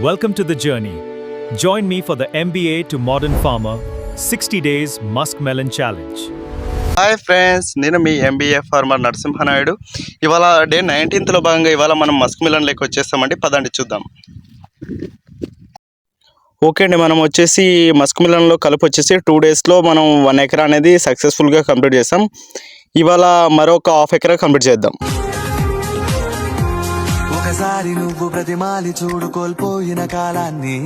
Welcome to the journey. Join me for the MBA to Modern Farmer 60 Days Muskmelon Challenge. Hi friends, నేను మీ MBA farmer Narasimha Naidu. ఇవాళ day 19th భాగంగా ఇవాళ మనం Musk melon లెక్క వచ్చేస్తామండి. పదండి చూద్దాం. ఓకే అండి, మనం వచ్చేసి మస్క్ మిలన్లో కలుపు వచ్చేసి 2 daysలో మనం 1 ఎకరా అనేది సక్సెస్ఫుల్గా కంప్లీట్ చేస్తాం. ఇవాళ మరొక హాఫ్ ఎకరా కంప్లీట్ చేద్దాం. ఒకసారి నువ్వు ప్రతిమాలి చూడు కోల్పోయిన కాలాన్ని,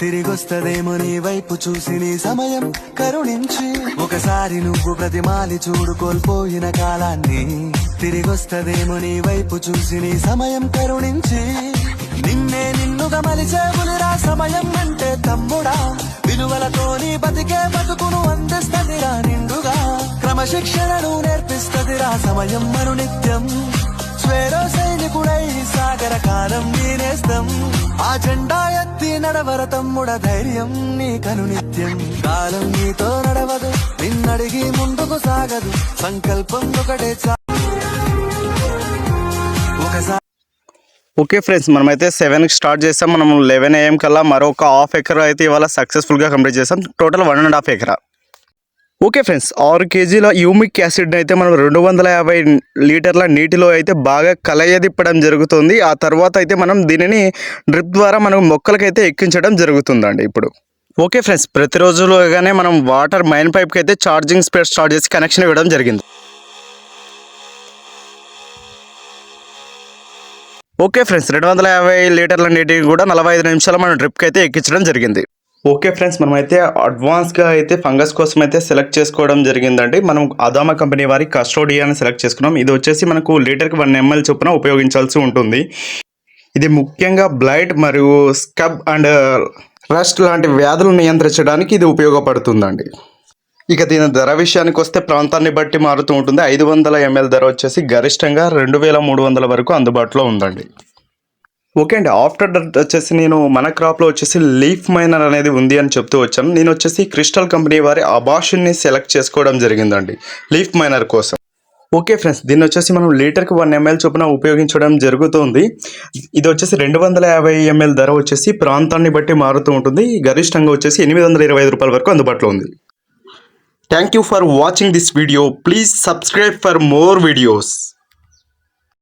తిరిగొస్తదేమో నీ వైపు చూసి నీ సమయం కరుణించి. ఒకసారి నువ్వు ప్రతిమాలి చూడు కోల్పోయిన కాలాన్ని, తిరిగొస్తదేమో నీ వైపు చూసి నీ సమయం కరుణించి. నిన్నే నిన్నుగా మలిచేవులిరా సమయం అంటే తమ్ముడా, విలువలతో నీ బతికే బతుకును అందిస్తదిరా నిండుగా. క్రమశిక్షణను నేర్పిస్తదిరా సమయం మను నిత్యం. స్వేరో సైనికుడై సాగర కాలం నేనేస్తం, ఆ జెండా ఎత్తి నడవర తమ్ముడ ధైర్యం నీకను నిత్యం. కాలం నీతో నడవదు, నిన్నడిగి ముందుకు సాగదు, సంకల్పం ఒకటే ఓకే ఫ్రెండ్స్, మనమైతే 7కి స్టార్ట్ చేస్తాం. మనం 11 AM కల్లా మరొక హాఫ్ ఎకరా అయితే ఇవాళ సక్సెస్ఫుల్గా కంప్లీట్ చేస్తాం. టోటల్ 1.5 ఎకరా. ఓకే ఫ్రెండ్స్, 6 kgల యూమిక్ యాసిడ్ని అయితే మనం 250 లీటర్ల నీటిలో అయితే బాగా కలయదిప్పడం జరుగుతుంది. ఆ తర్వాత అయితే మనం దీనిని డ్రిప్ ద్వారా మనం మొక్కలకైతే ఎక్కించడం జరుగుతుందండి ఇప్పుడు. ఓకే ఫ్రెండ్స్, ప్రతిరోజులోగానే మనం వాటర్ మైన్ పైప్కి అయితే ఛార్జింగ్ స్పేస్ స్టార్ట్ చేసి కనెక్షన్ ఇవ్వడం జరిగింది. ఓకే ఫ్రెండ్స్, 250 లీటర్ల నీటిని కూడా 45 నిమిషాలు మనం డ్రిప్కి అయితే ఎక్కించడం జరిగింది. ఓకే ఫ్రెండ్స్, మనమైతే అడ్వాన్స్గా అయితే ఫంగస్ కోసం అయితే సెలెక్ట్ చేసుకోవడం జరిగిందండి. మనం అదామా కంపెనీ వారి కస్టోడియాని సెలెక్ట్ చేసుకున్నాం. ఇది వచ్చేసి మనకు లీటర్కి 1 ml చొప్పున ఉపయోగించాల్సి ఉంటుంది. ఇది ముఖ్యంగా బ్లైట్ మరియు స్కబ్ అండ్ రస్ట్ లాంటి వ్యాధులు నియంత్రించడానికి ఇది ఉపయోగపడుతుందండి. ఇక దీని ధర విషయానికి వస్తే ప్రాంతాన్ని బట్టి మారుతూ ఉంటుంది. 500 ml ధర వచ్చేసి గరిష్టంగా 2300 వరకు అందుబాటులో ఉందండి. ఓకే అండి, ఆఫ్టర్ దట్ వచ్చేసి నేను మన క్రాప్లో వచ్చేసి లీఫ్ మైనర్ అనేది ఉంది అని చెప్తూ వచ్చాను. నేను వచ్చేసి క్రిస్టల్ కంపెనీ వారి అబాషన్ని సెలెక్ట్ చేసుకోవడం జరిగిందండి లీఫ్ మైనర్ కోసం. ఓకే ఫ్రెండ్స్, దీన్ని వచ్చేసి మనం లీటర్కి 1 ml చొప్పున ఉపయోగించడం జరుగుతుంది. ఇది వచ్చేసి 250 ml ధర వచ్చేసి ప్రాంతాన్ని బట్టి మారుతూ ఉంటుంది. గరిష్టంగా వచ్చేసి 825 రూపాయల వరకు అందుబాటులో ఉంది. Thank you for watching this video. Please subscribe for more videos.